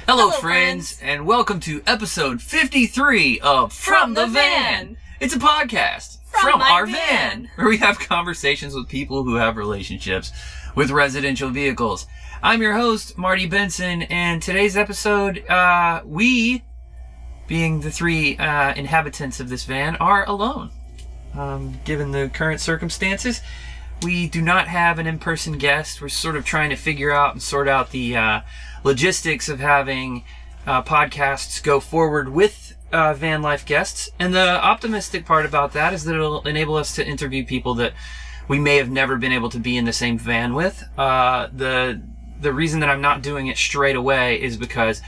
Hello friends, and welcome to episode 53 of From the Van. It's a podcast from our van, where we have conversations with people who have relationships with residential vehicles. I'm your host, Marty Benson, and today's episode, we, being the three inhabitants of this van, are alone. Given the current circumstances, we do not have an in-person guest. We're sort of trying to figure out and sort out the logistics of having podcasts go forward with van life guests. And the optimistic part about that is that it'll enable us to interview people that we may have never been able to be in the same van with. The reason that I'm not doing it straight away is because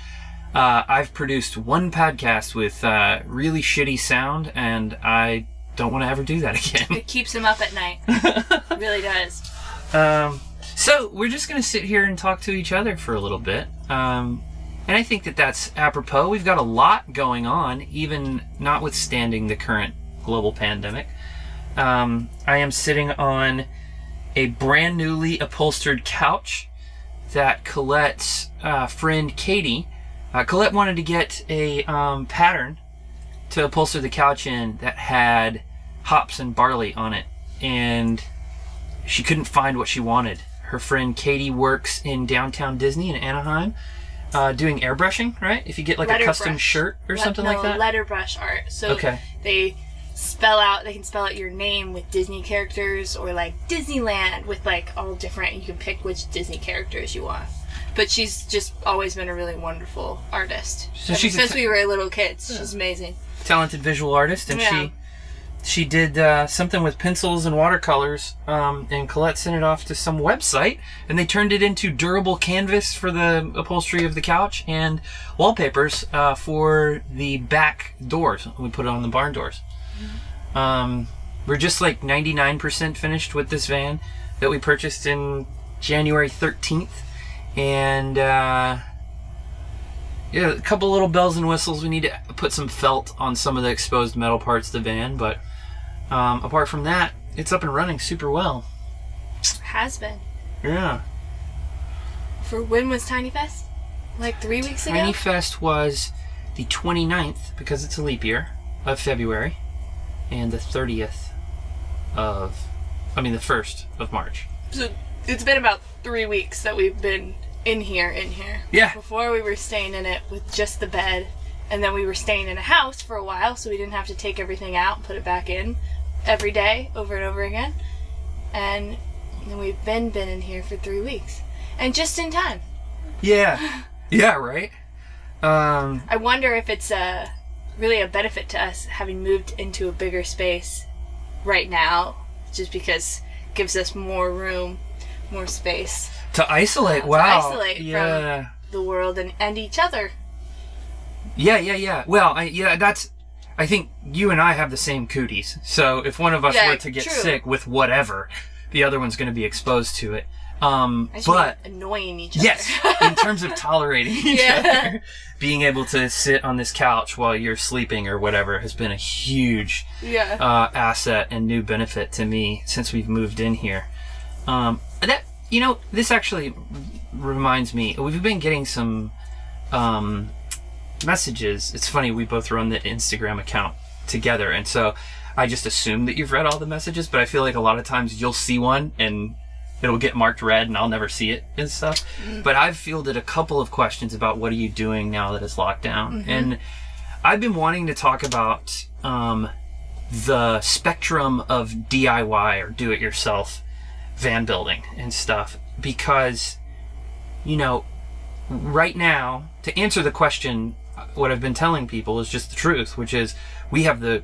I've produced one podcast with really shitty sound, and I don't want to ever do that again. It keeps him up at night. It really does. So we're just going to sit here and talk to each other for a little bit. And I think that that's apropos. We've got a lot going on, even notwithstanding the current global pandemic. I am sitting on a brand newly upholstered couch that Colette's friend Katie, Colette wanted to get a pattern to upholster the couch in that had hops and barley on it, and she couldn't find what she wanted. Her friend Katie works in downtown Disney in Anaheim, doing airbrushing, right? If you get like a custom shirt or something like that? Letterbrush art. So okay. They can spell out your name with Disney characters, or like Disneyland with like all different, you can pick which Disney characters you want. But she's just always been a really wonderful artist. So since we were little kids. Yeah. She's amazing. Talented visual artist, and she did something with pencils and watercolors, and Colette sent it off to some website, and they turned it into durable canvas for the upholstery of the couch and wallpapers for the back doors. We put it on the barn doors. We're just like 99% finished with this van that we purchased in January 13th, and yeah, a couple little bells and whistles. We need to put some felt on some of the exposed metal parts of the van, but apart from that, it's up and running super well. Has been. Yeah. For when was TinyFest? Like 3 weeks ago? TinyFest was the 29th, because it's a leap year, of February, and the 1st of March. So it's been about 3 weeks that we've been in here. Yeah. Before we were staying in it with just the bed, and then we were staying in a house for a while, so we didn't have to take everything out and put it back in every day, over and over again. And then we've been in here for 3 weeks. And just in time. Yeah. Yeah, right? I wonder if it's really a benefit to us having moved into a bigger space right now, just because it gives us more room, more space. To isolate, wow. To isolate from the world and each other. Yeah. Well, I think you and I have the same cooties. So if one of us were to get sick with whatever, the other one's going to be exposed to it. But annoying each other. Yes, in terms of tolerating each other, being able to sit on this couch while you're sleeping or whatever has been a huge asset and new benefit to me since we've moved in here. This actually reminds me, we've been getting some messages. It's funny, we both run the Instagram account together, and so I just assume that you've read all the messages, but I feel like a lot of times you'll see one and it'll get marked red and I'll never see it and stuff. Mm-hmm. But I've fielded a couple of questions about what are you doing now that it's locked down. Mm-hmm. And I've been wanting to talk about the spectrum of DIY or do-it-yourself van building and stuff, because right now, to answer the question, what I've been telling people is just the truth, which is we have the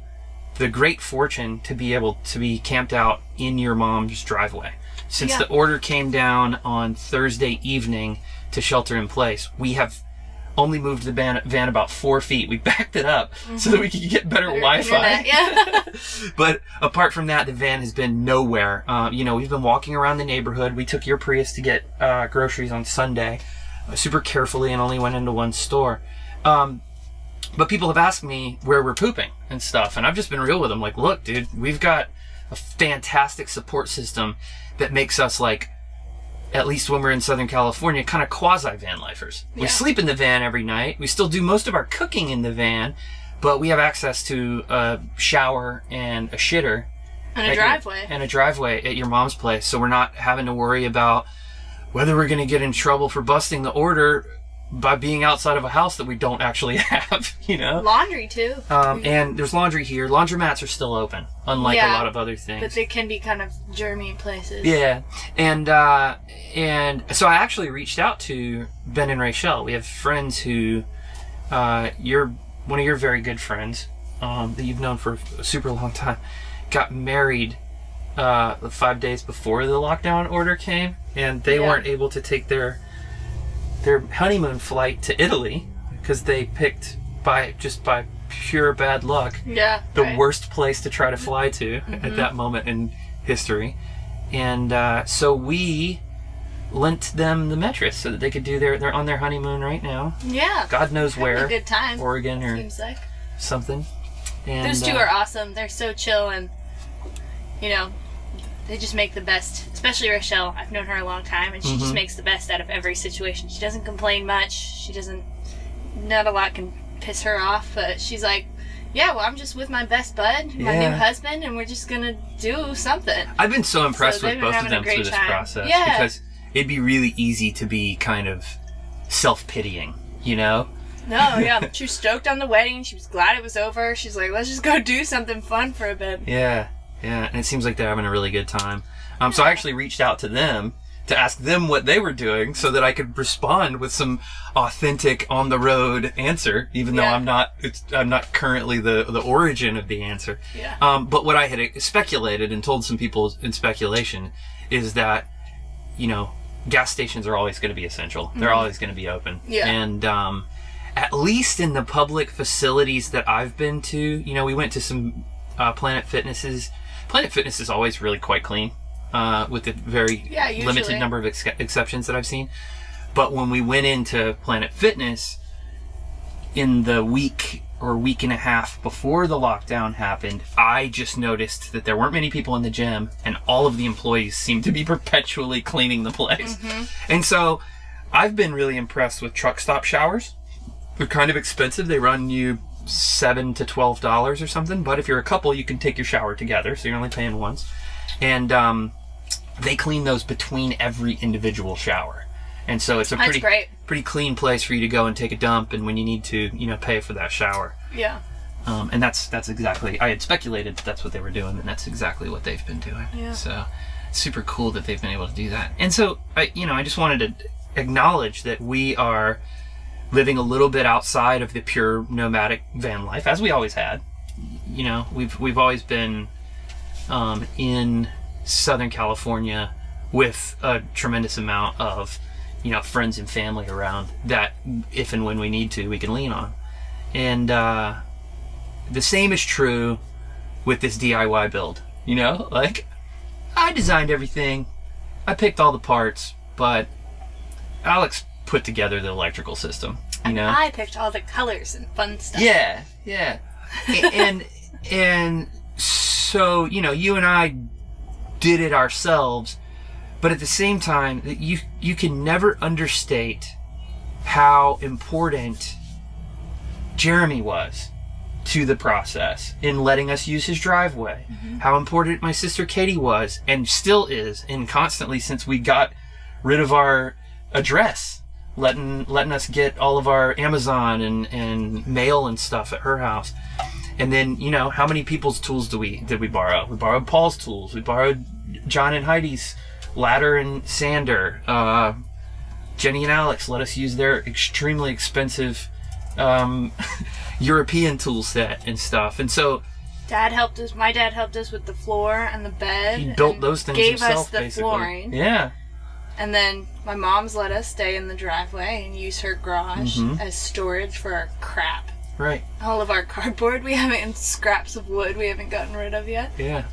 great fortune to be able to be camped out in your mom's driveway. Since the order came down on Thursday evening to shelter in place, we have only moved the van about 4 feet. We backed it up so that we could get better Wi-Fi. Yeah. But apart from that, the van has been nowhere. We've been walking around the neighborhood. We took your Prius to get groceries on Sunday, super carefully, and only went into one store. But people have asked me where we're pooping and stuff, and I've just been real with them. Like, look, dude, we've got a fantastic support system that makes us like at least when we're in Southern California, kind of quasi-van lifers. Yeah. We sleep in the van every night. We still do most of our cooking in the van, but we have access to a shower and a shitter. And a driveway. And a driveway at your mom's place. So we're not having to worry about whether we're going to get in trouble for busting the order by being outside of a house that we don't actually have, you know? Laundry, too. And there's laundry here. Laundromats are still open, unlike a lot of other things. But they can be kind of germy places. Yeah. And so I actually reached out to Ben and Rachel. We have friends who, you're one of your very good friends that you've known for a super long time, got married 5 days before the lockdown order came, and they weren't able to take their honeymoon flight to Italy because they picked by pure bad luck the worst place to try to fly to at that moment in history. And so we lent them the mattress so that they could do they're on their honeymoon right now. Yeah. God knows where. A good time. Oregon or seems like something. And those two are awesome. They're so chill, and you know, they just make the best. Especially Rochelle. I've known her a long time, and she just makes the best out of every situation. She doesn't complain much. She doesn't. Not a lot can piss her off, but she's like, yeah, well, I'm just with my best bud, my new husband, and we're just gonna do something. I've been so impressed with both of them through this process because it'd be really easy to be kind of self-pitying, you know? No, yeah, she was stoked on the wedding. She was glad it was over. She's like, let's just go do something fun for a bit. Yeah, and it seems like they're having a really good time. So I actually reached out to them to ask them what they were doing so that I could respond with some authentic on the road answer, even though I'm not currently the origin of the answer. Yeah. But what I had speculated and told some people in speculation is that, you know, gas stations are always going to be essential. They're always going to be open. Yeah. And at least in the public facilities that I've been to, you know, we went to some Planet Fitnesses. Planet Fitness is always really quite clean. With a very limited number of exceptions that I've seen. But when we went into Planet Fitness in the week or week and a half before the lockdown happened, I just noticed that there weren't many people in the gym and all of the employees seemed to be perpetually cleaning the place. And so I've been really impressed with truck stop showers. They're kind of expensive. They run you $7 to $12 or something. But if you're a couple, you can take your shower together, so you're only paying once. And they clean those between every individual shower. And so it's a pretty clean place for you to go and take a dump, and when you need to, you know, pay for that shower. Yeah. And that's exactly, I had speculated that's what they were doing, and that's exactly what they've been doing. Yeah. So super cool that they've been able to do that. And so I just wanted to acknowledge that we are living a little bit outside of the pure nomadic van life, as we always had. You know, we've always been in Southern California with a tremendous amount of, you know, friends and family around that if and when we need to, we can lean on. And the same is true with this DIY build. You know, like, I designed everything, I picked all the parts, but Alex put together the electrical system. You know, I picked all the colors and fun stuff. Yeah. and so, you know, you and I did it ourselves, but at the same time, you can never understate how important Jeremy was to the process in letting us use his driveway. How important my sister Katie was and still is, and constantly since we got rid of our address, letting us get all of our Amazon and mail and stuff at her house. And then, you know, how many people's tools did we borrow? We borrowed Paul's tools. We borrowed John and Heidi's ladder and sander. Jenny and Alex let us use their extremely expensive European tool set and stuff. And so Dad helped us. My dad helped us with the floor and the bed. He built those things himself, himself, gave us the flooring. Yeah. And then my mom's let us stay in the driveway and use her garage as storage for our crap. Right. All of our cardboard and scraps of wood we haven't gotten rid of yet. Yeah.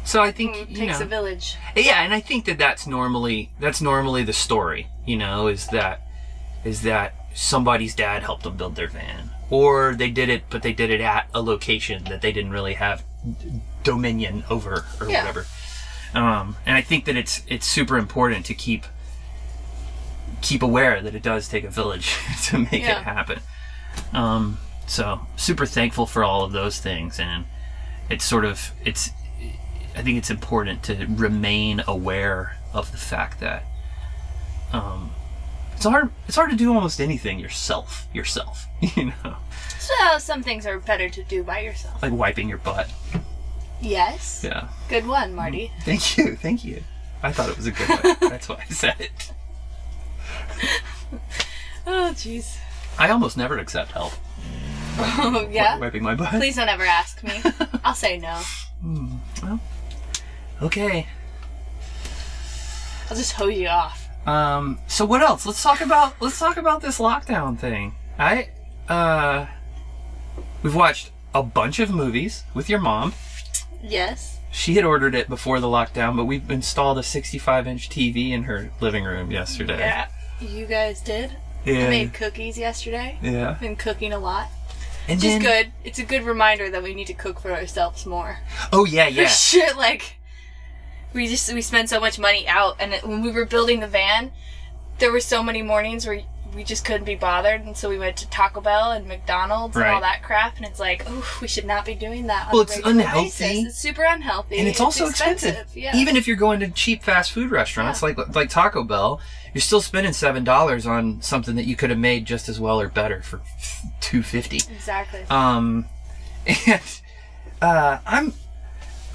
So I think it takes a village. Yeah, and I think that's normally the story. You know, is that somebody's dad helped them build their van, or they did it, but they did it at a location that they didn't really have dominion over or whatever. And I think that it's super important to keep keep aware that it does take a village to make it happen. So super thankful for all of those things, and I think it's important to remain aware of the fact that it's hard to do almost anything yourself, you know. So some things are better to do by yourself. Like wiping your butt. Yes. Yeah. Good one, Marty. Thank you. I thought it was a good one. That's why I said it. Oh, jeez. I almost never accept help. Oh, yeah? Wiping my butt. Please don't ever ask me. I'll say no. Well, okay. I'll just hose you off. So what else? Let's talk about this lockdown thing. We've watched a bunch of movies with your mom. Yes. She had ordered it before the lockdown, but we've installed a 65-inch TV in her living room yesterday. Yeah. You guys did? Yeah. I made cookies yesterday. Yeah. Been cooking a lot. And Which is good. It's a good reminder that we need to cook for ourselves more. Oh, yeah. For shit, like, we spend so much money out, and when we were building the van, there were so many mornings where we just couldn't be bothered, and so we went to Taco Bell and McDonald's and all that crap, and it's like, oh, we should not be doing that on a regular unhealthy. basis. It's super unhealthy. And it's also expensive. Yeah. Even if you're going to cheap fast food restaurants like Taco Bell, you're still spending $7 on something that you could have made just as well or better for $2.50. Exactly. And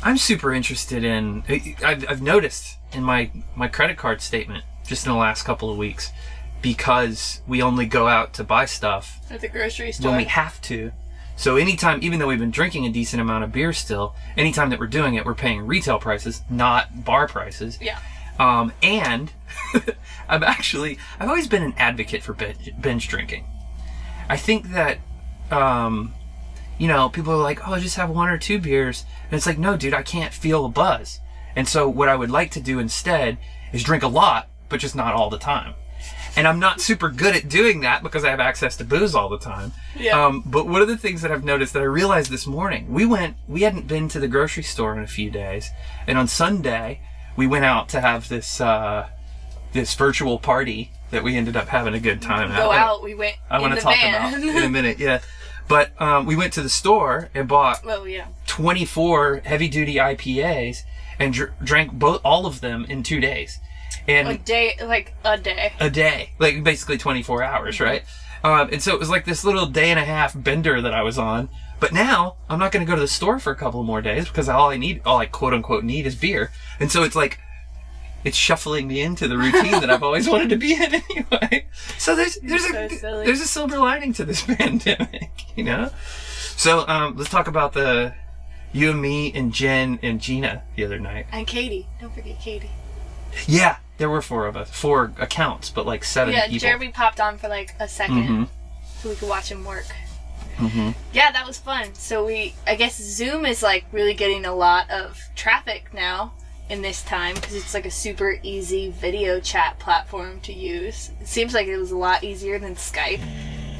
I'm super interested in. I've noticed in my credit card statement just in the last couple of weeks, because we only go out to buy stuff at the grocery store when we have to. So anytime, even though we've been drinking a decent amount of beer still, anytime that we're doing it, we're paying retail prices, not bar prices. Yeah. And I've always been an advocate for binge drinking. I think that, people are like, oh, just have one or two beers. And it's like, no, dude, I can't feel a buzz. And so what I would like to do instead is drink a lot, but just not all the time. And I'm not super good at doing that because I have access to booze all the time. Yeah. But one of the things that I've noticed that I realized this morning, we hadn't been to the grocery store in a few days. And on Sunday, we went out to have this virtual party that we ended up having a good time at. We went I want to talk about in a minute, yeah. But we went to the store and bought 24 heavy-duty IPAs and drank all of them in 2 days. And a day. Like basically 24 hours, right? And so it was like this little day and a half bender that I was on. But now I'm not going to go to the store for a couple more days because all I quote unquote need is beer. And so it's like, it's shuffling me into the routine that I've always wanted to be in anyway. So there's a silver lining to this pandemic, you know? So let's talk about you and me and Jen and Gina the other night. And Katie. Don't forget Katie. Yeah, there were 4 of us. 4 accounts, but like 7 people. Yeah, Jeremy popped on for like a second so we could watch him work. Mm-hmm. Yeah, that was fun. So I guess Zoom is like really getting a lot of traffic now in this time because it's like a super easy video chat platform to use. It seems like it was a lot easier than Skype,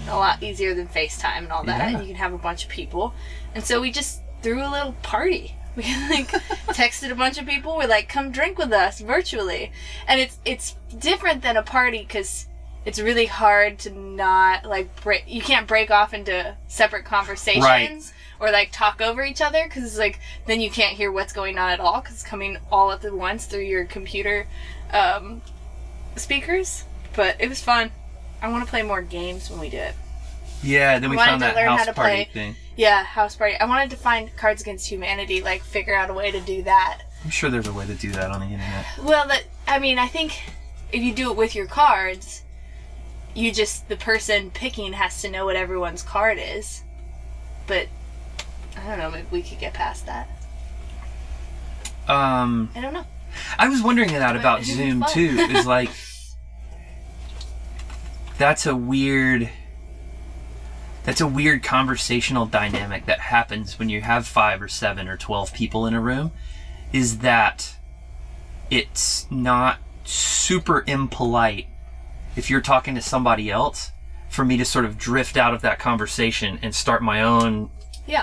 a lot easier than FaceTime and all that. And you can have a bunch of people. And so we just threw a little party. We texted a bunch of people. We're like, come drink with us virtually. And it's different than a party because it's really hard to not you can't break off into separate conversations or talk over each other because it's like then you can't hear what's going on at all because it's coming all at once through your computer speakers. But it was fun. I want to play more games when we do it. Yeah, then we found that house party thing. Yeah, house party. I wanted to find Cards Against Humanity, figure out a way to do that. I'm sure there's a way to do that on the internet. Well, I think if you do it with your cards, the person picking has to know what everyone's card is. But, I don't know, maybe we could get past that. I don't know. I was wondering that about Zoom, too. Is that's a weird conversational dynamic that happens when you have 5 or 7 or 12 people in a room, is that it's not super impolite if you're talking to somebody else for me to sort of drift out of that conversation and start my own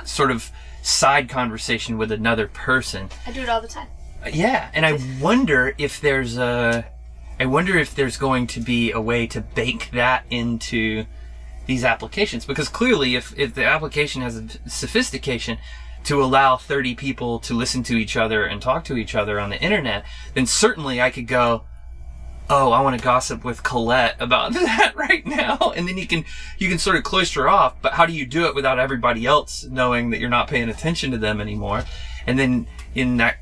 sort of side conversation with another person. I do it all the time. Yeah, and I wonder if there's I wonder if there's going to be a way to bake that into these applications, because clearly if the application has a sophistication to allow 30 people to listen to each other and talk to each other on the internet, then certainly I could go, oh, I want to gossip with Colette about that right now. And then you can sort of cloister off, but how do you do it without everybody else knowing that you're not paying attention to them anymore? And then in that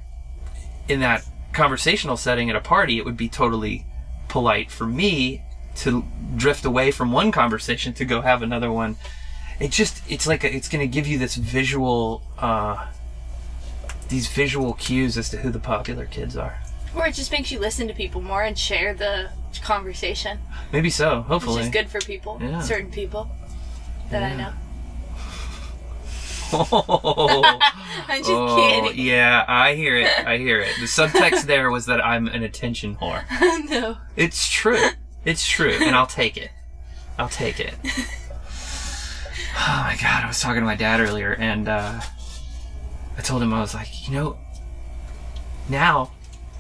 conversational setting at a party, it would be totally polite for me to drift away from one conversation to go have another one. It's like it's going to give you this visual, these visual cues as to who the popular kids are. Or it just makes you listen to people more and share the conversation. Maybe so, hopefully. Which is good for people, certain people that I know. Oh. I'm just kidding. Yeah, I hear it. The subtext there was that I'm an attention whore. No. It's true, and I'll take it. Oh my God, I was talking to my dad earlier, and I told him, I was like, now,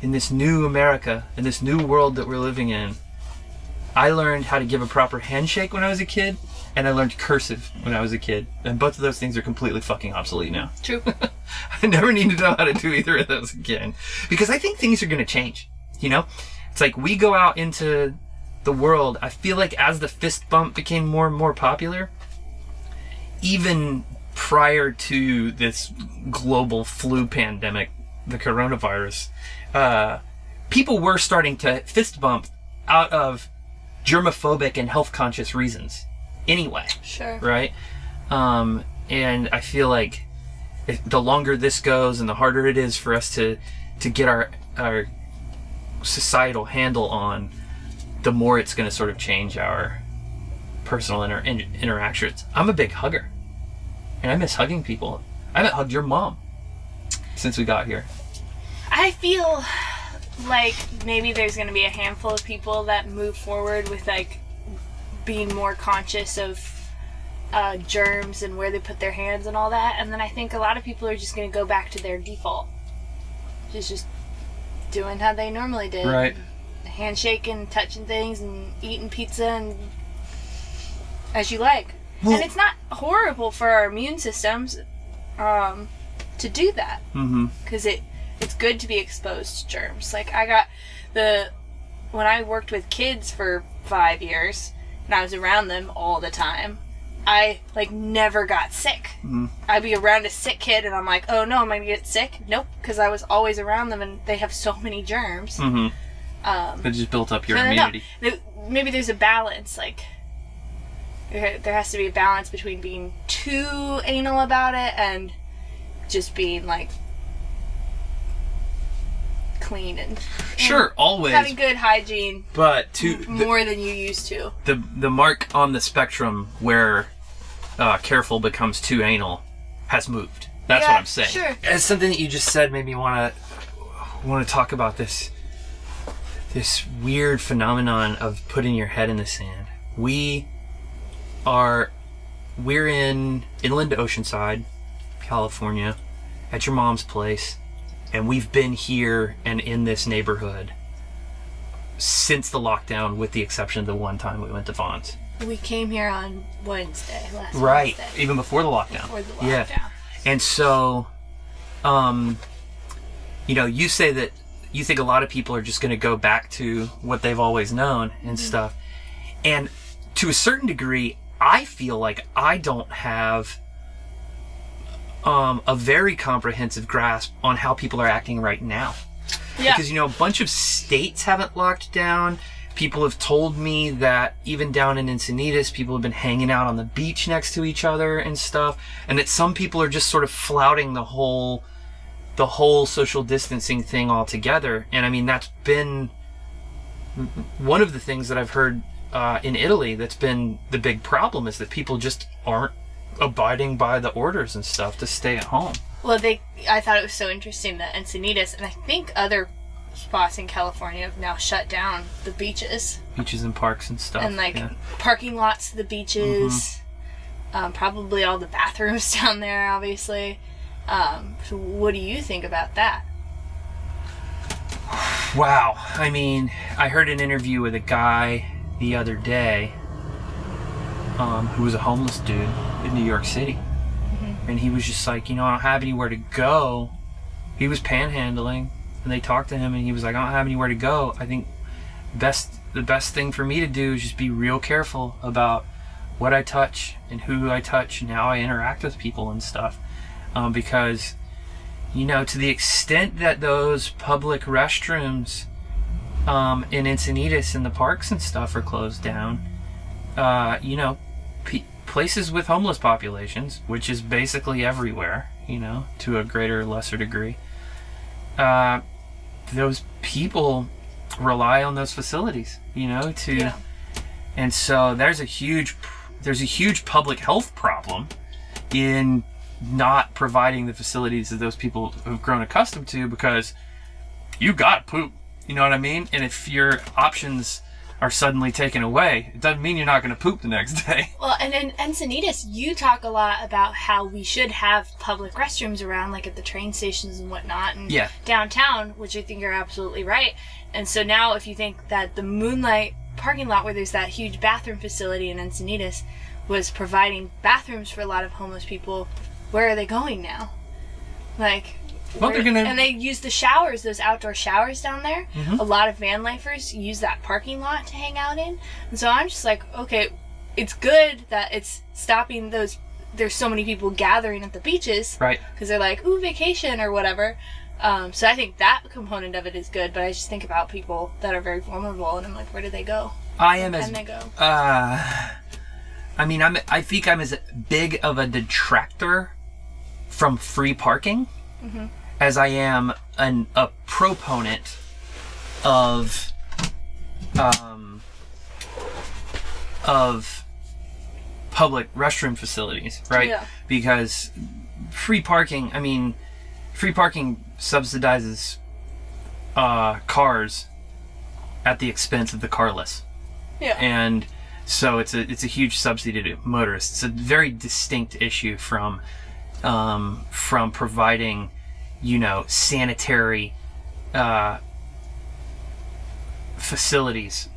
in this new America, in this new world that we're living in, I learned how to give a proper handshake when I was a kid, and I learned cursive when I was a kid. And both of those things are completely fucking obsolete now. True. I never need to know how to do either of those again. Because I think things are going to change, It's like we go out into the world, I feel like as the fist bump became more and more popular, even prior to this global flu pandemic, the coronavirus, people were starting to fist bump out of germophobic and health conscious reasons anyway. Sure. Right? And I feel like the longer this goes and the harder it is for us to get our societal handle on, the more it's going to sort of change our personal interactions. I'm a big hugger, and I miss hugging people. I haven't hugged your mom since we got here. I feel like maybe there's going to be a handful of people that move forward with like being more conscious of germs and where they put their hands and all that, and then I think a lot of people are just going to go back to their default, just doing how they normally did. Right. Handshaking, touching things, and eating pizza and as you like. Well, and it's not horrible for our immune systems to do that. Because it's good to be exposed to germs. Like when I worked with kids for 5 years and I was around them all the time, I never got sick. I'd be around a sick kid and I'm like, oh no, am I gonna get sick? Nope, because I was always around them and they have so many germs. It just built up your immunity. Maybe there's a balance. There has to be a balance between being too anal about it and just being clean and sure, always having good hygiene, but more than you used to. The mark on the spectrum where careful becomes too anal has moved. That's what I'm saying. Sure. As something that you just said made me want to talk about this weird phenomenon of putting your head in the sand. We're in Inland Oceanside, California, at your mom's place, and we've been here and in this neighborhood since the lockdown, with the exception of the one time we went to Vaughn's. We came here on Wednesday, last right, Wednesday. even before the lockdown. Yeah. And so, you say that you think a lot of people are just going to go back to what they've always known and stuff. And to a certain degree, I feel like I don't have a very comprehensive grasp on how people are acting right now. Yeah. Because, a bunch of states haven't locked down. People have told me that even down in Encinitas, people have been hanging out on the beach next to each other and stuff. And that some people are just sort of flouting the whole social distancing thing altogether. And I mean, that's been one of the things that I've heard in Italy that's been the big problem, is that people just aren't abiding by the orders and stuff to stay at home. Well, I thought it was so interesting that Encinitas, and I think other spots in California, have now shut down the beaches. Beaches and parks and stuff. And parking lots to the beaches. Probably all the bathrooms down there, obviously. So what do you think about that? Wow. I mean, I heard an interview with a guy the other day who was a homeless dude in New York City. Mm-hmm. And he was just like, I don't have anywhere to go. He was panhandling, and they talked to him, and he was like, I don't have anywhere to go. I think the best thing for me to do is just be real careful about what I touch and who I touch and how I interact with people and stuff. Because, to the extent that those public restrooms in Encinitas and the parks and stuff are closed down, places with homeless populations, which is basically everywhere, to a greater or lesser degree, those people rely on those facilities, and so there's a huge public health problem in not providing the facilities that those people have grown accustomed to, because you gotta poop, you know what I mean? And if your options are suddenly taken away, it doesn't mean you're not going to poop the next day. Well, and in Encinitas, you talk a lot about how we should have public restrooms around, like at the train stations and whatnot, and downtown, which I think you're absolutely right. And so now if you think that the Moonlight parking lot, where there's that huge bathroom facility in Encinitas, was providing bathrooms for a lot of homeless people, where are they going now? And they use the showers, those outdoor showers down there. Mm-hmm. A lot of van lifers use that parking lot to hang out in. And so I'm just like, okay, it's good that it's stopping those. There's so many people gathering at the beaches. Right. Because they're like, ooh, vacation or whatever. So I think that component of it is good. But I just think about people that are very vulnerable, and I'm like, where do they go? Can they go? I think I'm as big of a detractor from free parking. Mm-hmm. As I am a proponent of public restroom facilities, right? Yeah. Because free parking subsidizes cars at the expense of the carless. Yeah. And so it's a huge subsidy to motorists. It's a very distinct issue from providing sanitary facilities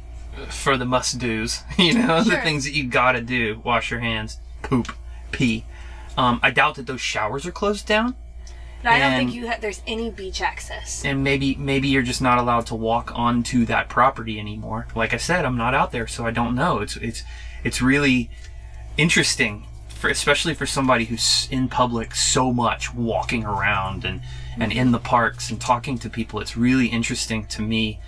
for the must-dos, Sure. The things that you gotta do: wash your hands, poop, pee. I doubt that those showers are closed down. But I don't think there's any beach access. And maybe you're just not allowed to walk onto that property anymore. Like I said, I'm not out there, so I don't know. It's really interesting. Especially for somebody who's in public so much, walking around and in the parks and talking to people. It's really interesting to me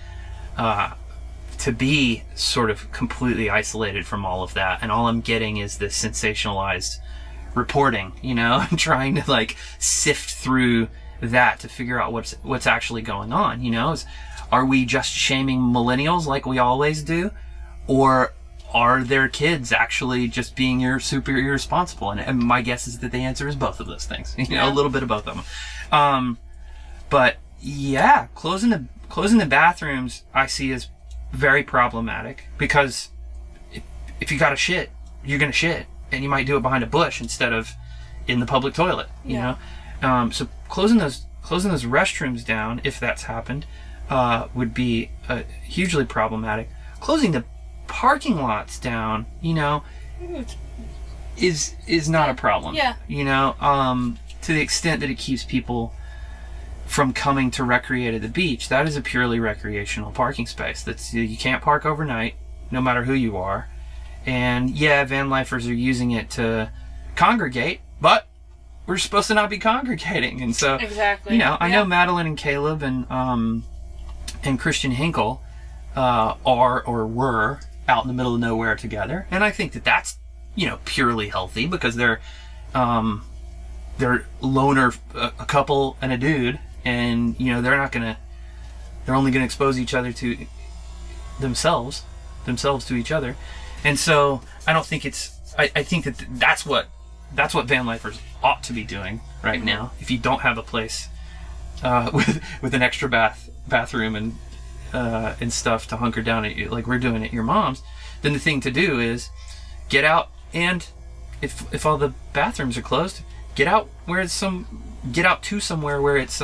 to be sort of completely isolated from all of that, and all I'm getting is this sensationalized reporting, I'm trying to sift through that to figure out what's actually going on. Are we just shaming millennials like we always do, or are their kids actually just being super irresponsible? And my guess is that the answer is both of those things. A little bit of both of them. But yeah, closing the bathrooms I see as very problematic, because if you gotta shit, you're gonna shit, and you might do it behind a bush instead of in the public toilet. So closing those restrooms down, if that's happened, would be hugely problematic. Closing the parking lots down, is not a problem. Yeah. To the extent that it keeps people from coming to recreate at the beach, that is a purely recreational parking space. You can't park overnight, no matter who you are. And yeah, van lifers are using it to congregate, but we're supposed to not be congregating. And so, exactly. I know Madeline and Caleb and Christian Hinkle are or were out in the middle of nowhere together, and I think that's purely healthy, because they're loner, a couple and a dude, and they're only gonna expose each other to themselves to each other. And so I don't think I think that's what van lifers ought to be doing right now. If you don't have a place with an extra bathroom and stuff to hunker down at, like we're doing at your mom's, then the thing to do is get out, and if all the bathrooms are closed, get out to somewhere where it's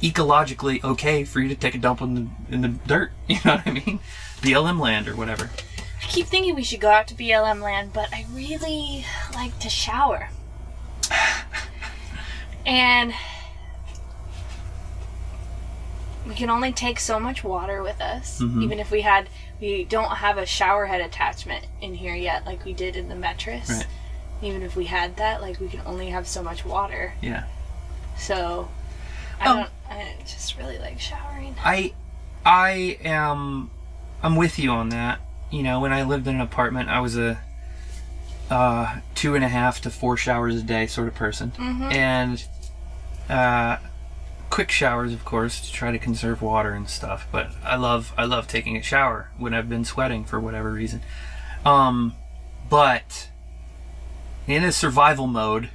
ecologically okay for you to take a dump in the dirt. You know what I mean? BLM land or whatever. I keep thinking we should go out to BLM land, but I really like to shower. And we can only take so much water with us. Mm-hmm. Even if we don't have a shower head attachment in here yet, like we did in the mattress. Right. Even if we had that, like, we can only have so much water. Yeah. So, I just really like showering. I'm with you on that. You know, when I lived in an apartment, I was a 2.5 to 4 showers a day sort of person. Mm-hmm. And quick showers, of course, to try to conserve water and stuff. But I love taking a shower when I've been sweating for whatever reason. But in a survival mode,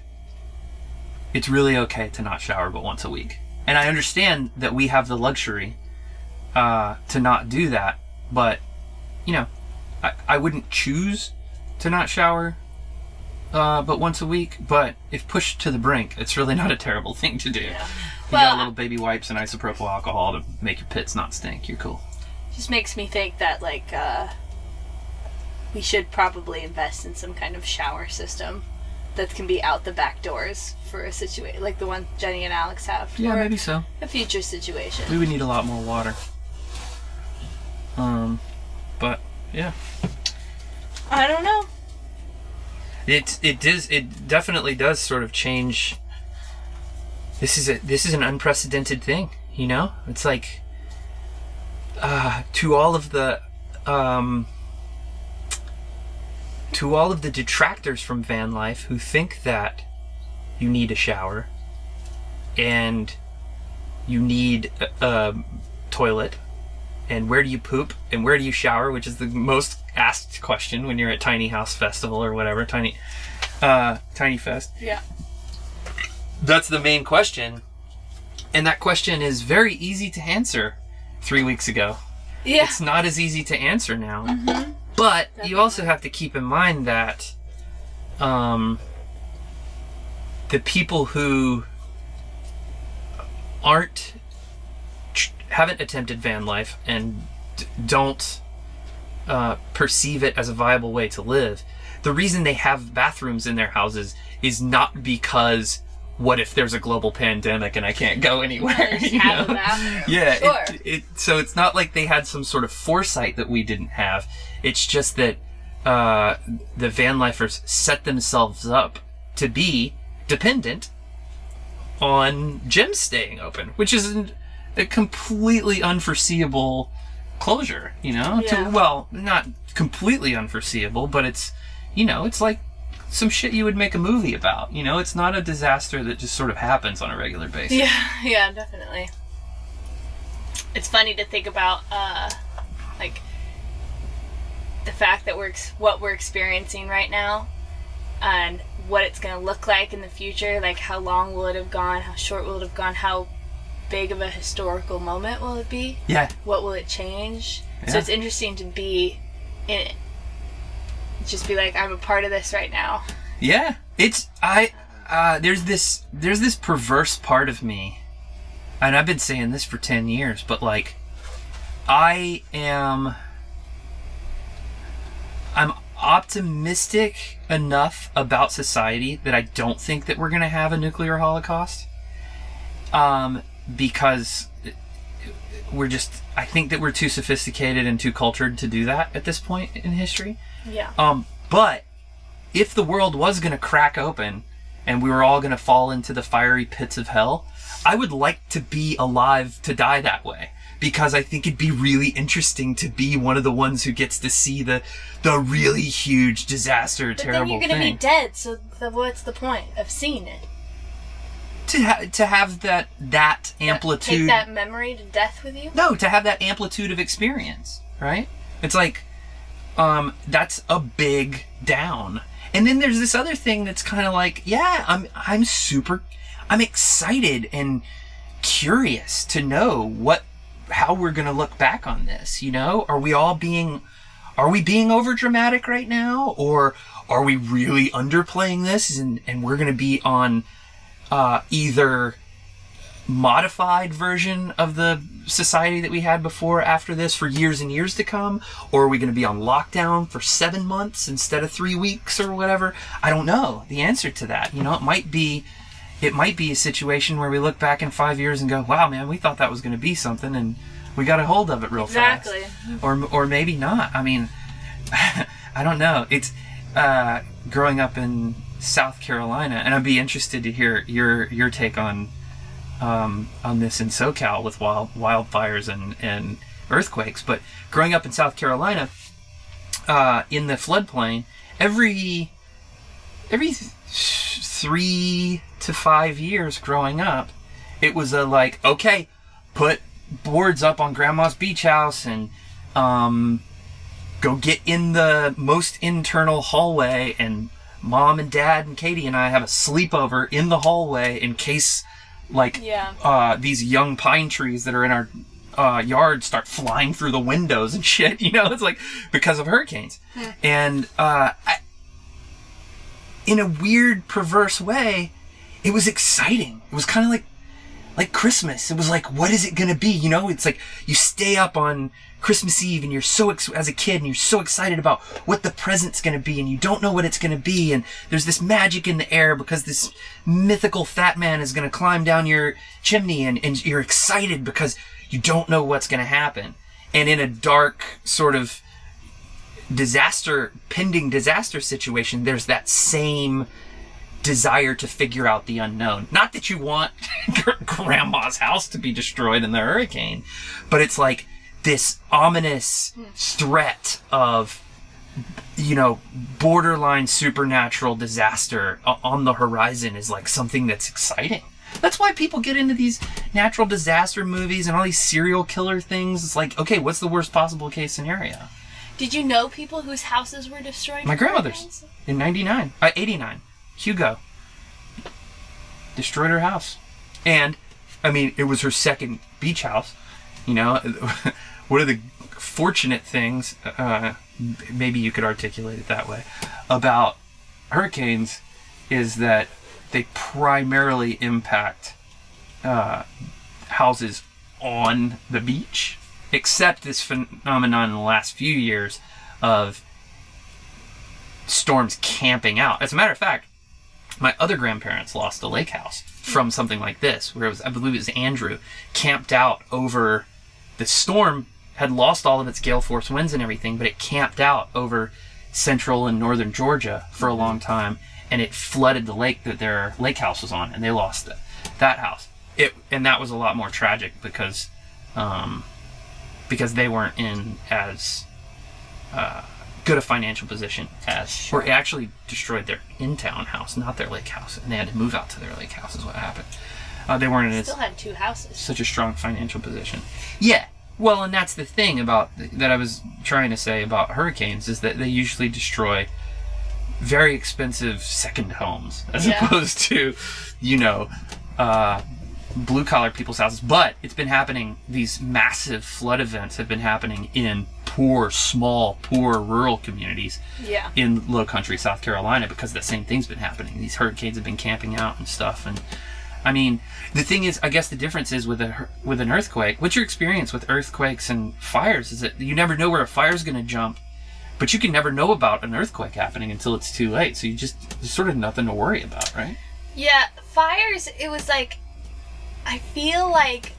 it's really okay to not shower but once a week. And I understand that we have the luxury to not do that, but, you know, I wouldn't choose to not shower but once a week, but if pushed to the brink, it's really not a terrible thing to do. Yeah. You got little baby wipes and isopropyl alcohol to make your pits not stink. You're cool. Just makes me think that, like, we should probably invest in some kind of shower system that can be out the back doors for a situation like the one Jenny and Alex have. Yeah, maybe so. A future situation. We would need a lot more water. But yeah. I don't know. It definitely does sort of change. This is an unprecedented thing, you know? It's like to all of the detractors from van life who think that you need a shower and you need a toilet and where do you poop and where do you shower, which is the most asked question when you're at Tiny House Festival or whatever, TinyFest. Yeah. That's the main question. And that question is very easy to answer 3 weeks ago. Yeah. It's not as easy to answer now. Mm-hmm. But you also have to keep in mind that the people who haven't attempted van life and don't perceive it as a viable way to live, the reason they have bathrooms in their houses is not because what if there's a global pandemic and I can't go anywhere? Just have a bathroom. Yeah. Sure. So it's not like they had some sort of foresight that we didn't have. It's just that the van lifers set themselves up to be dependent on gyms staying open, which is a completely unforeseeable closure, you know? Yeah. Well, not completely unforeseeable, but it's, you know, it's like some shit you would make a movie about, you know? It's not a disaster that just sort of happens on a regular basis. Yeah, definitely. It's funny to think about, like, the fact that what we're experiencing right now and what it's going to look like in the future. Like, how long will it have gone? How short will it have gone? How big of a historical moment will it be? Yeah. What will it change? Yeah. So it's interesting to be in it. Just be like, I'm a part of this right now. Yeah. There's this perverse part of me, and I've been saying this for 10 years, but like, I'm optimistic enough about society that I don't think that we're going to have a nuclear holocaust. Because I think that we're too sophisticated and too cultured to do that at this point in history. Yeah. But if the world was going to crack open and we were all going to fall into the fiery pits of hell, I would like to be alive to die that way. Because I think it'd be really interesting to be one of the ones who gets to see the really huge disaster, terrible thing. But then you're going to be dead, so what's the point of seeing it? To have that amplitude... Take that memory to death with you? No, to have that amplitude of experience, right? It's like, that's a big down. And then there's this other thing that's kind of like, yeah, I'm excited and curious to know how we're going to look back on this, you know? Are we being over dramatic right now? Or are we really underplaying this and we're going to be on either modified version of the society that we had before after this for years and years to come? Or are we going to be on lockdown for 7 months instead of 3 weeks or whatever? I don't know the answer to that. You know, it might be a situation where we look back in 5 years and go, wow, man, we thought that was going to be something and we got a hold of it real fast. Or maybe not. I mean, I don't know. It's growing up in South Carolina, and I'd be interested to hear your take on this in SoCal with wildfires and earthquakes. But growing up in South Carolina, in the floodplain, every 3 to 5 years growing up, it was okay, put boards up on Grandma's beach house and go get in the most internal hallway, and Mom and Dad and Katie and I have a sleepover in the hallway in case these young pine trees that are in our yard start flying through the windows and shit. You know, it's like because of hurricanes. And in a weird, perverse way, it was exciting. It was kind of like Christmas. It was like, what is it going to be? You know, it's like you stay up on Christmas Eve and you're as a kid and you're so excited about what the present's going to be, and you don't know what it's going to be, and there's this magic in the air because this mythical fat man is going to climb down your chimney, and you're excited because you don't know what's going to happen. And in a dark sort of pending disaster situation, there's that same desire to figure out the unknown. Not that you want Grandma's house to be destroyed in the hurricane, but it's like this ominous threat of, you know, borderline supernatural disaster on the horizon is like something that's exciting. That's why people get into these natural disaster movies and all these serial killer things. It's like, okay, what's the worst possible case scenario? Did you know people whose houses were destroyed? My grandmother's in 89. Hugo destroyed her house. And, I mean, it was her second beach house. You know, one of the fortunate things, maybe you could articulate it that way, about hurricanes is that they primarily impact houses on the beach, except this phenomenon in the last few years of storms camping out. As a matter of fact, my other grandparents lost a lake house from something like this, where I believe it was Andrew, camped out over the storm, had lost all of its gale force winds and everything, but it camped out over central and northern Georgia for a long time, and it flooded the lake that their lake house was on, and they lost that house. And that was a lot more tragic because they weren't in as good a financial position as, or it actually destroyed their in-town house, not their lake house, and they had to move out to their lake house is what happened. They weren't in still had 2 houses. Such a strong financial position. Yeah. Well, and that's the thing about that I was trying to say about hurricanes is that they usually destroy very expensive second homes as opposed to, you know, blue-collar people's houses. But it's been happening, these massive flood events have been happening in poor rural communities in low country South Carolina because the same thing's been happening. These hurricanes have been camping out and stuff. And I mean, the thing is, I guess the difference is with an earthquake. What's your experience with earthquakes and fires? Is that you never know where a fire's going to jump, but you can never know about an earthquake happening until it's too late. So there's sort of nothing to worry about, right? Yeah, fires, it was like, I feel like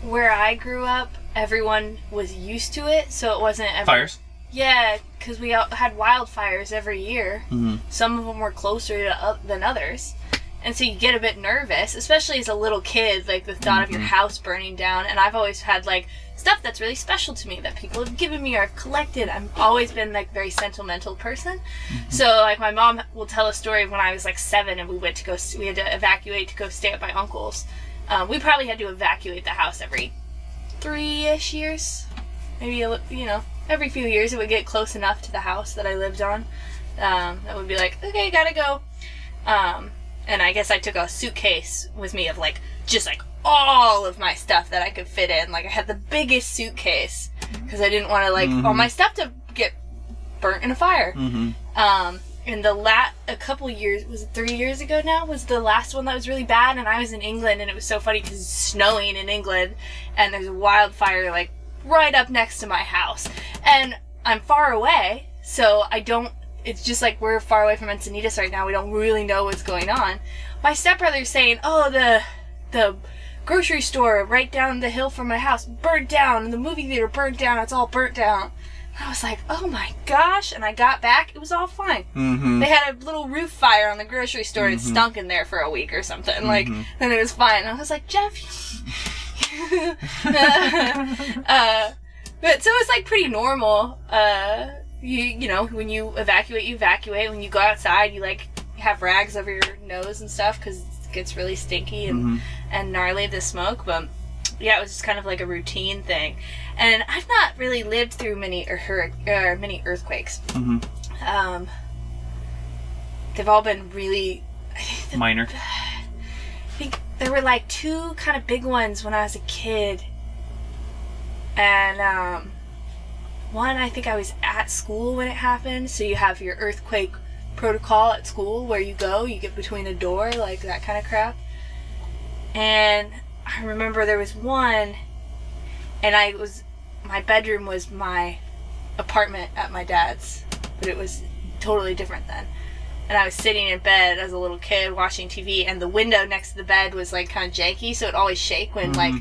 where I grew up, everyone was used to it, so it wasn't fires? Yeah, because we had wildfires every year. Mm-hmm. Some of them were closer than others. And so you get a bit nervous, especially as a little kid, like the thought of your house burning down. And I've always had like stuff that's really special to me that people have given me or I've collected. I've always been like a very sentimental person. Mm-hmm. So like my mom will tell a story of when I was like 7 and we had to evacuate to go stay at my uncle's. We probably had to evacuate the house every 3-ish years. Maybe, you know, every few years it would get close enough to the house that I lived on. That would be like, okay, gotta go. And I guess I took a suitcase with me of like, just like all of my stuff that I could fit in. Like I had the biggest suitcase because I didn't want to like all my stuff to get burnt in a fire. Mm-hmm. And a couple years, was it 3 years ago now, was the last one that was really bad, and I was in England, and it was so funny because it's snowing in England, and there's a wildfire, like, right up next to my house. And I'm far away, so it's just like we're far away from Encinitas right now, we don't really know what's going on. My stepbrother's saying, oh, the grocery store right down the hill from my house burnt down, and the movie theater burnt down, it's all burnt down. I was like, oh my gosh, and I got back, it was all fine. Mm-hmm. They had a little roof fire on the grocery store, and it stunk in there for a week or something, and it was fine. I was like, Jeff, but so it's like pretty normal. You know, when you evacuate, you evacuate. When you go outside, you like have rags over your nose and stuff, because it gets really stinky and gnarly, the smoke, but yeah, it was just kind of like a routine thing. And I've not really lived through many earthquakes. They've all been really minor. I think there were like 2 kind of big ones when I was a kid. And one, I think I was at school when it happened. So you have your earthquake protocol at school where you get between a door, like that kind of crap. And I remember there was one, and my bedroom was my apartment at my dad's, but it was totally different then. And I was sitting in bed as a little kid watching TV, and the window next to the bed was like kind of janky, so it'd always shake when like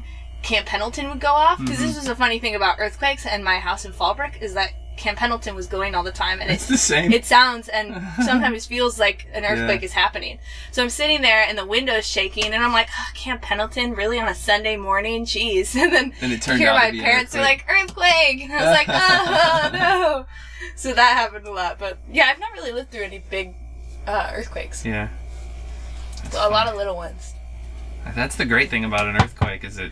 Camp Pendleton would go off. Because this was a funny thing about earthquakes and my house in Fallbrook, is that Camp Pendleton was going all the time, and it's the same. It sounds and sometimes feels like an earthquake is happening. So I'm sitting there and the window's shaking, and I'm like, oh, Camp Pendleton, really, on a Sunday morning? Jeez. And then it turned out my parents are like, earthquake, and I was like, oh no. So that happened a lot, but yeah, I've not really lived through any big earthquakes. Yeah, a lot of little ones. That's the great thing about an earthquake, is it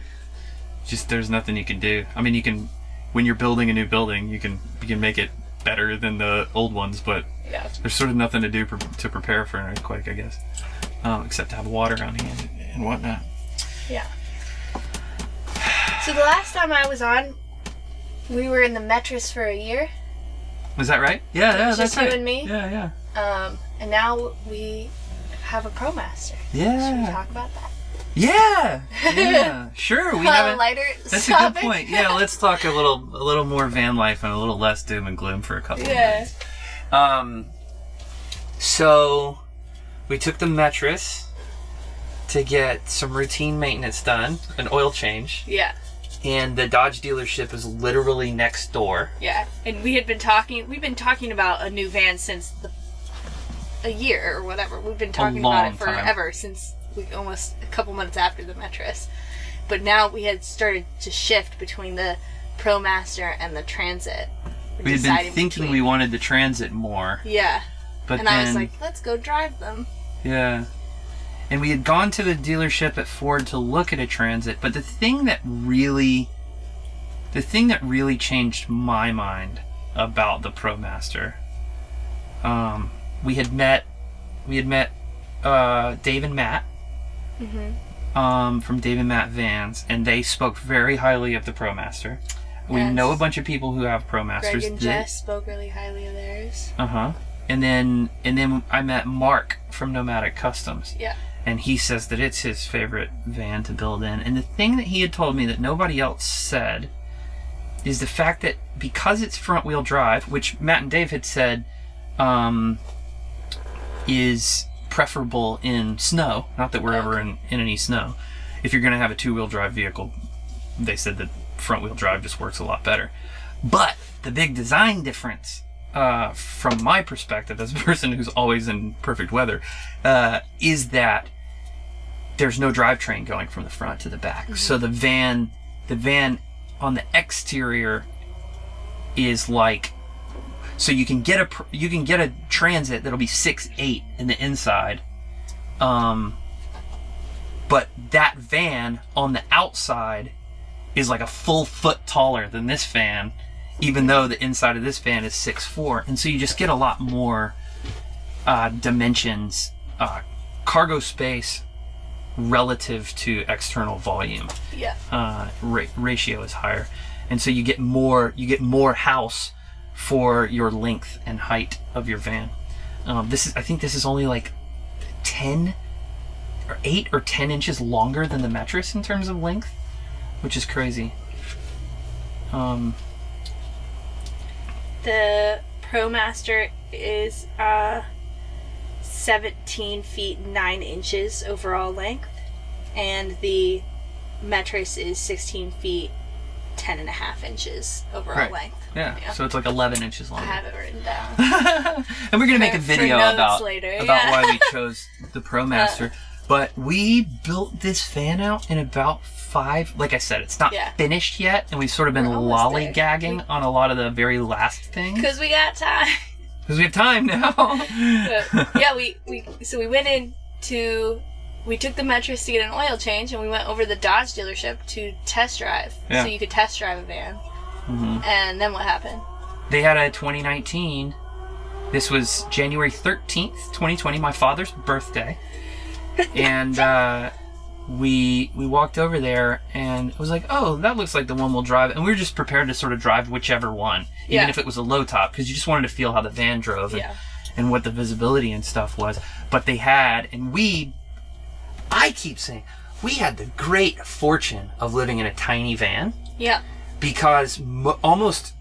just, there's nothing you can do. I mean, you can, when you're building a new building, you can make it better than the old ones, but there's sort of nothing to do to prepare for an earthquake, I guess, except to have water on hand and whatnot. Yeah. So the last time I was on, we were in the Metris for a year. Was that right? Yeah, that's just right. You and me. Yeah. And now we have a ProMaster. Yeah. Should we talk about that? Yeah, sure. We have lighter. That's topic. a good point. Yeah, let's talk a little more van life and a little less doom and gloom for a couple of minutes. So we took the Metris to get some routine maintenance done, an oil change. Yeah. And the Dodge dealership is literally next door. Yeah, and we've been talking about a new van since a year or whatever. We've been talking about it forever, since almost a couple months after the Metris. But now we had started to shift between the ProMaster and the Transit. We had been thinking we wanted the Transit more. Yeah. But I was like, let's go drive them. Yeah. And we had gone to the dealership at Ford to look at a Transit, but the thing that really changed my mind about the ProMaster, we had met Dave and Matt from Dave and Matt Vans, and they spoke very highly of the ProMaster. We know a bunch of people who have ProMasters. Greg and Jess spoke really highly of theirs. And then I met Mark from Nomadic Customs. Yeah. And he says that it's his favorite van to build in. And the thing that he had told me that nobody else said is the fact that because it's front-wheel drive, which Matt and Dave had said is preferable in snow, not that we're ever in any snow. If you're going to have a two-wheel drive vehicle, they said that front-wheel drive just works a lot better. But the big design difference, from my perspective as a person who's always in perfect weather, is that there's no drivetrain going from the front to the back. So the van on the exterior is like, so you can get a Transit that'll be 6'8" in the inside, but that van on the outside is like a full foot taller than this van, even though the inside of this van is 6'4", and so you just get a lot more dimensions, cargo space relative to external volume. Yeah. Ratio is higher, and so you get more house for your length and height of your van. I think this is only like 10 or 8 or 10 inches longer than the mattress in terms of length, which is crazy. The ProMaster is 17 feet 9 inches overall length, and the mattress is 16 feet 10 and a half inches overall length. Yeah, so it's like 11 inches long. I have it written down. And we're going to make a video about why we chose the ProMaster. But we built this van out in about 5... Like I said, it's not finished yet, and we've sort of been lollygagging on a lot of the very last things. Because we got time. Because we have time now. We went in to... We took the mattress to get an oil change, and we went over to the Dodge dealership to test drive. Yeah. So you could test drive a van. Mm-hmm. And then what happened? They had a 2019. This was January 13th, 2020, my father's birthday. And we walked over there, and it was like, oh, that looks like the one we'll drive. And we were just prepared to sort of drive whichever one, even if it was a low top, because you just wanted to feel how the van drove and what the visibility and stuff was. But they had, and I keep saying, we had the great fortune of living in a tiny van. Yeah. Because almost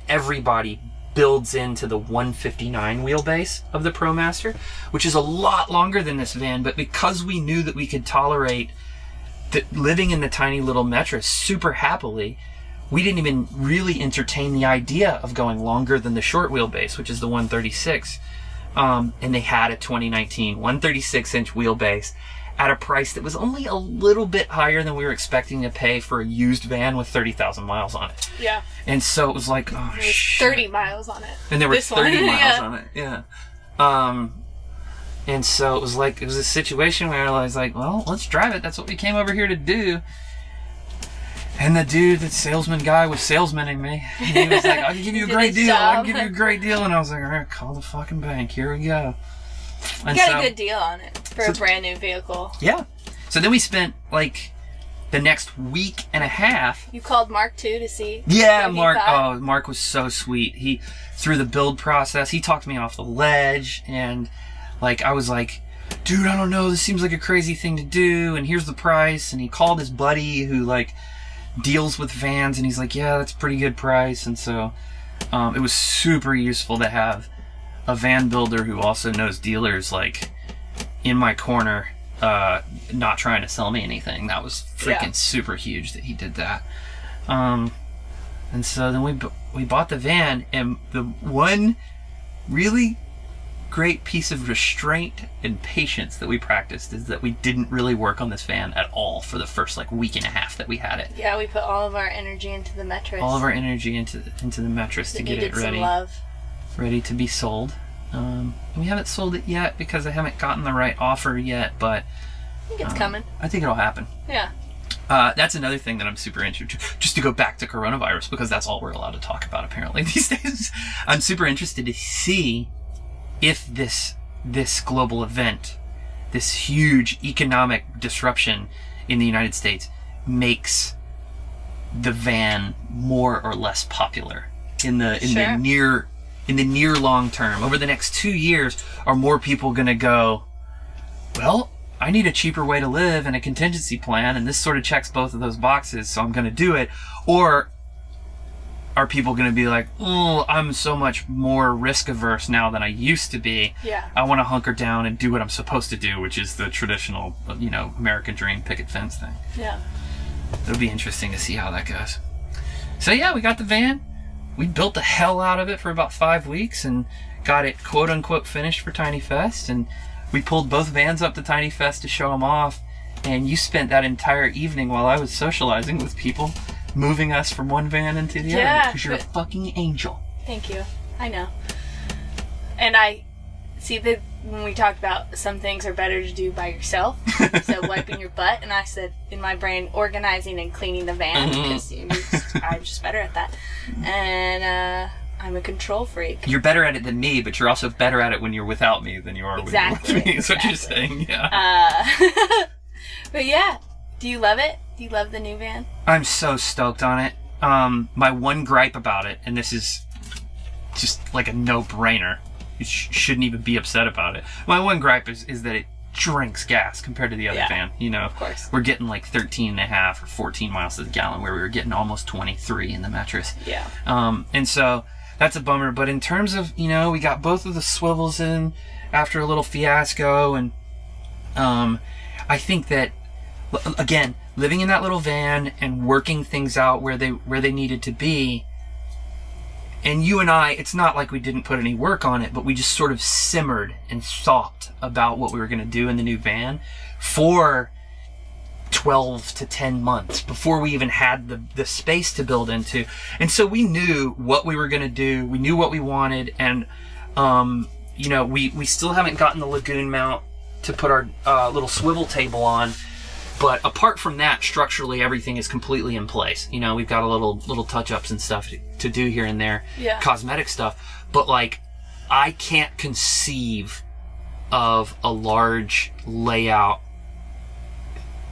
everybody builds into the 159 wheelbase of the ProMaster, which is a lot longer than this van, but because we knew that we could tolerate living in the tiny little mattress super happily, we didn't even really entertain the idea of going longer than the short wheelbase, which is the 136. And they had a 2019 136-inch wheelbase at a price that was only a little bit higher than we were expecting to pay for a used van with 30,000 miles on it. Yeah. And so it was like, oh, shit. 30 miles on it. And there were 30 miles on it, yeah. And so it was a situation where I was like, well, let's drive it. That's what we came over here to do. And the salesman guy was salesmaning me. And he was like, I can give you a great deal. I can give you a great deal. And I was like, all right, call the fucking bank. Here we go. You got a good deal on it for a brand new vehicle. Yeah. So then we spent the next week and a half. You called Mark too to see. Yeah, Mark. Oh, Mark was so sweet. He, through the build process, he talked me off the ledge, and I was like, dude, I don't know. This seems like a crazy thing to do, and here's the price. And he called his buddy who deals with vans, and he's like, yeah, that's a pretty good price. And so it was super useful to have a van builder who also knows dealers in my corner, not trying to sell me anything. That was freaking super huge that he did that. And so then we bought the van, and the one really great piece of restraint and patience that we practiced is that we didn't really work on this van at all for the first week and a half that we had it. Yeah, we put all of our energy into the mattress. All of our energy into the mattress to get it ready. Some love. Ready to be sold. We haven't sold it yet because I haven't gotten the right offer yet, but I think it's coming. I think it'll happen. Yeah. That's another thing that I'm super interested in, just to go back to coronavirus, because that's all we're allowed to talk about apparently these days. I'm super interested to see if this global event, this huge economic disruption in the United States, makes the van more or less popular in the near long term. Over the next 2 years, are more people going to go, well, I need a cheaper way to live and a contingency plan, and this sort of checks both of those boxes, so I'm going to do it? Or are people going to be like, oh, I'm so much more risk averse now than I used to be. Yeah. I want to hunker down and do what I'm supposed to do, which is the traditional, American dream picket fence thing. Yeah. It'll be interesting to see how that goes. So yeah, we got the van. We built the hell out of it for about 5 weeks and got it quote unquote finished for TinyFest. And we pulled both vans up to TinyFest to show them off. And you spent that entire evening while I was socializing with people, moving us from one van into the other, because you're a fucking angel. Thank you. I know. And I see that when we talked about some things are better to do by yourself, so wiping your butt, and I said in my brain organizing and cleaning the van, because I'm just better at that. And I'm a control freak. You're better at it than me, but you're also better at it when you're without me than you are when you're with me. Is what you're saying, yeah. But yeah, do you love it? Do you love the new van? I'm so stoked on it. My one gripe about it, and this is just like a no-brainer, shouldn't even be upset about it. My one gripe is that it drinks gas compared to the other van. You know, of course. We're getting like 13 and a half or 14 miles to the gallon, where we were getting almost 23 in the Metris. Yeah. And so that's a bummer. But in terms of, you know, we got both of the swivels in after a little fiasco, and I think that, again, living in that little van and working things out where they needed to be. And you and I, it's not like we didn't put any work on it, but we just sort of simmered and thought about what we were going to do in the new van for 12 to 10 months before we even had the space to build into. And so we knew what we were going to do. We knew what we wanted. And, you know, we still haven't gotten the Lagoon mount to put our little swivel table on. But apart from that, structurally, everything is completely in place. You know, we've got a little touch-ups and stuff to do here and there. Yeah. Cosmetic stuff. But, like, I can't conceive of a large layout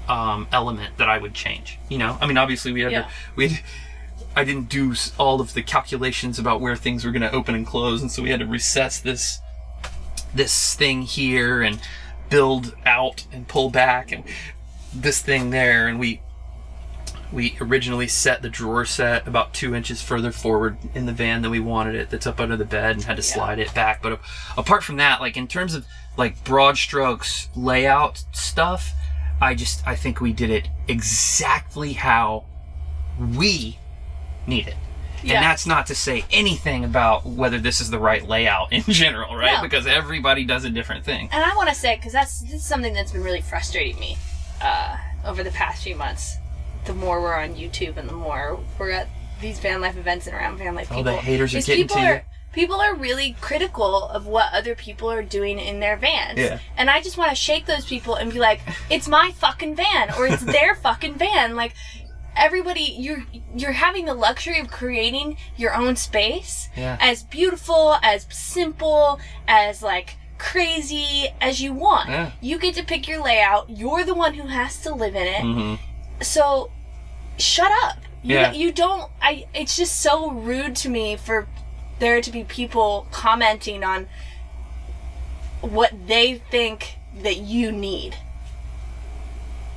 element that I would change. You know? I mean, obviously, I didn't do all of the calculations about where things were going to open and close, and so we had to recess this thing here and build out and pull back and this thing there, and we originally set the drawer set about 2 inches further forward in the van than we wanted it. That's up under the bed, and had to slide it back. But apart from that, like in terms of like broad strokes layout stuff, I think we did it exactly how we need it. Yeah. And that's not to say anything about whether this is the right layout in general, right? No. Because everybody does a different thing. And I want to say, because this is something that's been really frustrating me over the past few months. The more we're on YouTube and the more we're at these van life events and around van life people. The haters are getting to you. People are really critical of what other people are doing in their vans. Yeah. And I just want to shake those people and be like, it's my fucking van, or it's their fucking van. Like, everybody, you're having the luxury of creating your own space. Yeah. As beautiful, as simple, as like crazy as you want. Yeah. You get to pick your layout. You're the one who has to live in it. Mm-hmm. So shut up. You don't. It's just so rude to me for there to be people commenting on what they think that you need.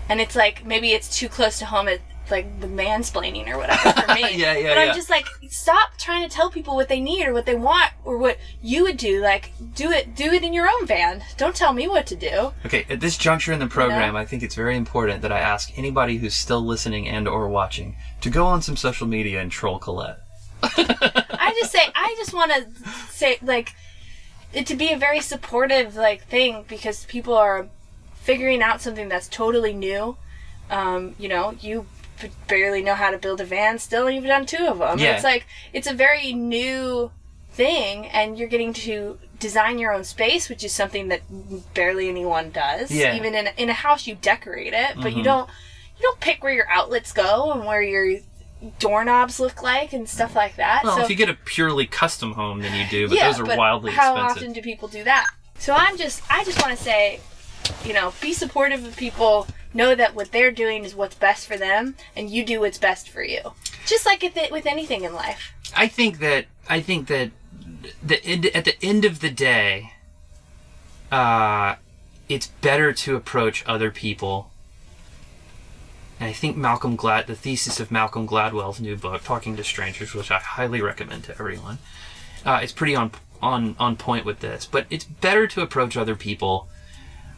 And it's like, maybe it's too close to home. It's like the mansplaining or whatever for me. But I'm just like, stop trying to tell people what they need or what they want or what you would do. Like, do it in your own van. Don't tell me what to do. Okay, at this juncture in the program, I think it's very important that I ask anybody who's still listening and or watching to go on some social media and troll Colette. I just want to say, like, it to be a very supportive, like, thing, because people are figuring out something that's totally new. You know, you barely know how to build a van still, and you've done 2 of them. Yeah. It's like, it's a very new thing, and you're getting to design your own space, which is something that barely anyone does. Yeah. Even in a house, you decorate it, but you don't pick where your outlets go and where your doorknobs look like and stuff like that. Well, so, if you get a purely custom home, then you do, but those are wildly how expensive. Often do people do that? So I just want to say, you know, be supportive of people. Know that what they're doing is what's best for them, and you do what's best for you. Just like with anything in life. I think that at the end of the day, it's better to approach other people. And I think the thesis of Malcolm Gladwell's new book, Talking to Strangers, which I highly recommend to everyone, is pretty on point with this. But it's better to approach other people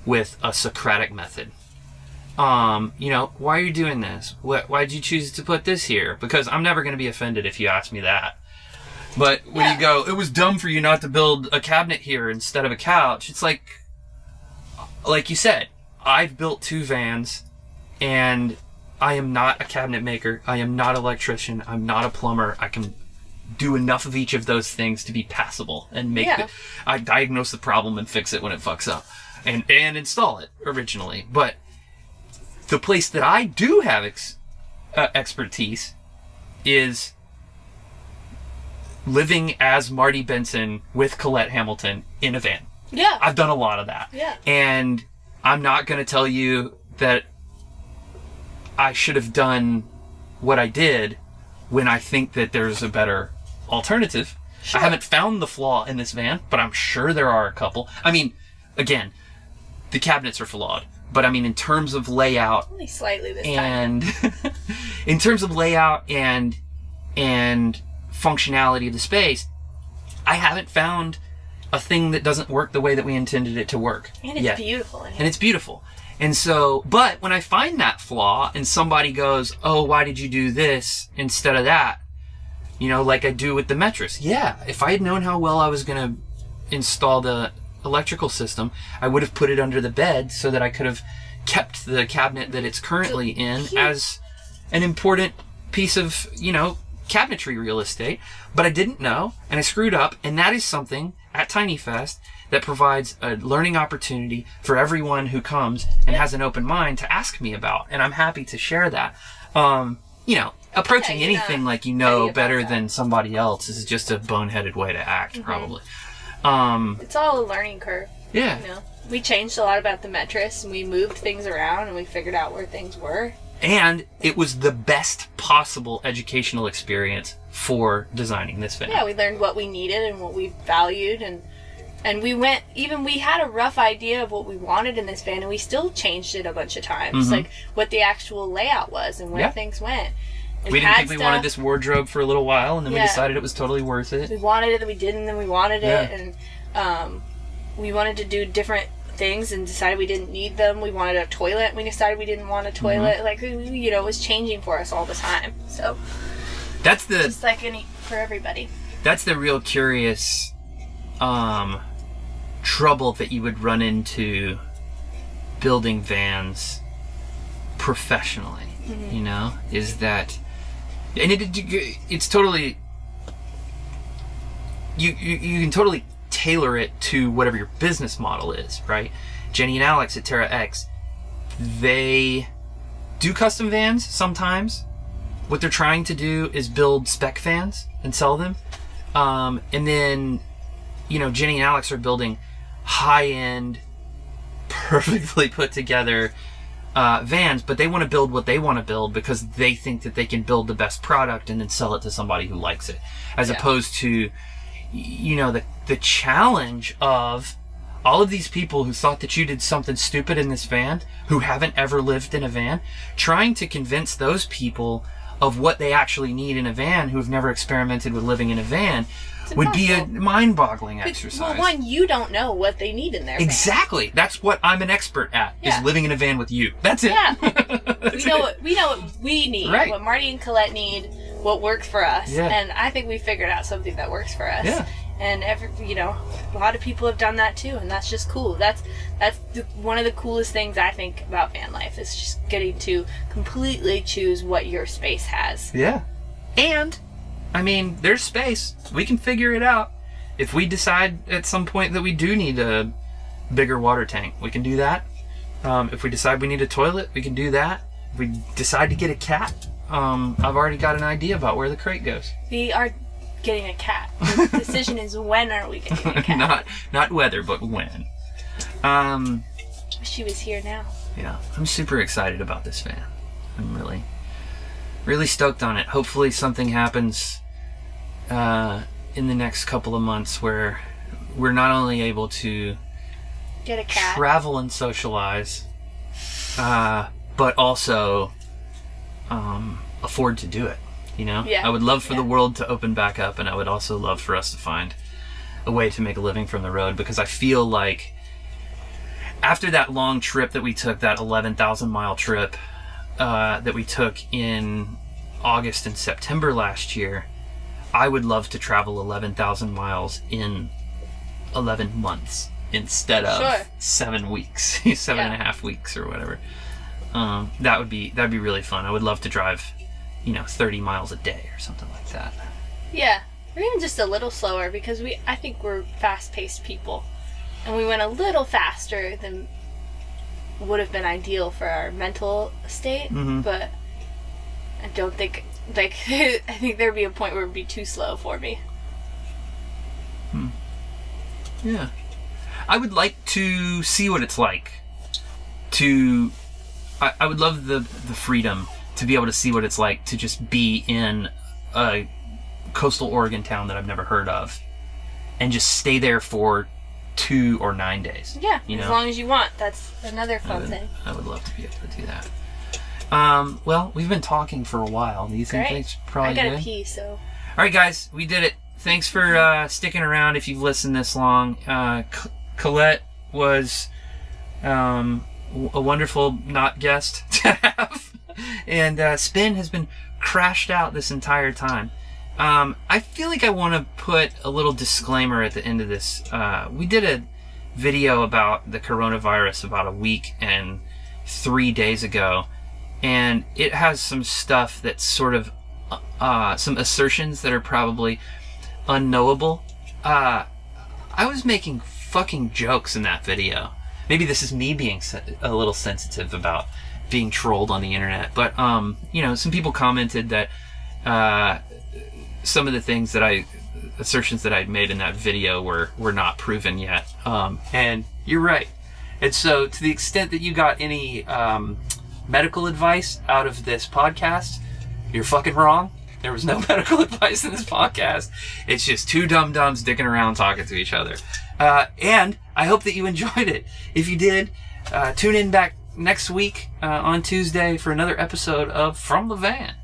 with a Socratic method. You know, why are you doing this? Why did you choose to put this here? Because I'm never going to be offended if you ask me that. But when you go, it was dumb for you not to build a cabinet here instead of a couch. It's like you said, I've built 2 vans, and I am not a cabinet maker. I am not an electrician. I'm not a plumber. I can do enough of each of those things to be passable and I diagnose the problem and fix it when it fucks up and install it originally. But the place that I do have expertise is living as Marty Benson with Colette Hamilton in a van. Yeah. I've done a lot of that. Yeah. And I'm not going to tell you that I should have done what I did when I think that there's a better alternative. Sure. I haven't found the flaw in this van, but I'm sure there are a couple. I mean, again, the cabinets are flawed, but I mean, in terms of layout, only slightly this time. In terms of layout and functionality of the space, I haven't found a thing that doesn't work the way that we intended it to work. And it's beautiful in here. And it's beautiful. And so, but when I find that flaw and somebody goes, oh, why did you do this instead of that? You know, like I do with the mattress. Yeah, if I had known how well I was going to install the electrical system, I would have put it under the bed so that I could have kept the cabinet that it's currently in as an important piece of, you know, cabinetry real estate. But I didn't know, and I screwed up, and that is something at TinyFest that provides a learning opportunity for everyone who comes and has an open mind to ask me about, and I'm happy to share that. You know, approaching anything like you know better than somebody else is just a boneheaded way to act, probably. It's all a learning curve. Yeah. You know, we changed a lot about the mattress, and we moved things around, and we figured out where things were. And it was the best possible educational experience for designing this van. Yeah, we learned what we needed and what we valued, and we had a rough idea of what we wanted in this van, and we still changed it a bunch of times, like what the actual layout was and where things went. We didn't think we wanted this wardrobe for a little while, and then we decided it was totally worth it. We wanted it, then we didn't, then we wanted it, and we wanted to do different things and decided we didn't need them. We wanted a toilet, we decided we didn't want a toilet. Like, you know, it was changing for us all the time. So that's the just like for everybody. That's the real curious trouble that you would run into building vans professionally. You know, is that, and it's totally you can totally tailor it to whatever your business model is, right? Jenny and Alex at Terra X, they do custom vans sometimes. What they're trying to do is build spec vans and sell them. And then, you know, Jenny and Alex are building high-end, perfectly put together vans, but they want to build what they want to build because they think that they can build the best product and then sell it to somebody who likes it. As opposed to, you know, the challenge of all of these people who thought that you did something stupid in this van, who haven't ever lived in a van, trying to convince those people of what they actually need in a van who have never experimented with living in a van would be a mind-boggling exercise. Well, one, you don't know what they need in their van. Exactly. That's what I'm an expert at, is living in a van with you. That's it. Yeah. we know what we need, what Marty and Colette need, what works for us. Yeah. And I think we figured out something that works for us. Yeah. And a lot of people have done that too, and that's just cool. That's one of the coolest things I think about van life, is just getting to completely choose what your space has. Yeah. And I mean, there's space. We can figure it out. If we decide at some point that we do need a bigger water tank, we can do that. If we decide we need a toilet, we can do that. If we decide to get a cat, I've already got an idea about where the crate goes. We are getting a cat. The decision is, when are we getting a cat? not whether, but when. Wish she was here now. Yeah, I'm super excited about this van. I'm really stoked on it. Hopefully something happens in the next couple of months where we're not only able to get a cat, travel and socialize, but also afford to do it. You know? Yeah. I would love for the world to open back up, and I would also love for us to find a way to make a living from the road, because I feel like after that long trip that we took, that 11,000 mile trip that we took in August and September last year, I would love to travel 11,000 miles in 11 months instead of 7 weeks, 7.5 weeks or whatever. That'd be really fun. I would love to drive, 30 miles a day or something like that. Yeah, or even just a little slower, because I think we're fast-paced people, and we went a little faster than would have been ideal for our mental state, but I don't think, I think there'd be a point where it'd be too slow for me. Yeah. I would like to see what it's like I would love the freedom to be able to see what it's like to just be in a coastal Oregon town that I've never heard of, and just stay there for 2 or 9 days. Yeah, as long as you want. That's another fun thing. I would love to be able to do that. Well, we've been talking for a while. Do you think it's probably good? I gotta pee, so. All right, guys, we did it. Thanks for sticking around if you've listened this long. Colette was a wonderful not guest to have. And Spin has been crashed out this entire time. I feel like I want to put a little disclaimer at the end of this. We did a video about the coronavirus about a week and 3 days ago, and it has some stuff that's sort of some assertions that are probably unknowable. I was making fucking jokes in that video. Maybe this is me being a little sensitive about being trolled on the internet, but some people commented that some of the things assertions that I'd made in that video were not proven yet. And you're right. And so to the extent that you got any medical advice out of this podcast, you're fucking wrong. There was no medical advice in this podcast. It's just two dum-dums dicking around talking to each other. And I hope that you enjoyed it. If you did, tune in back next week on Tuesday for another episode of From the Van.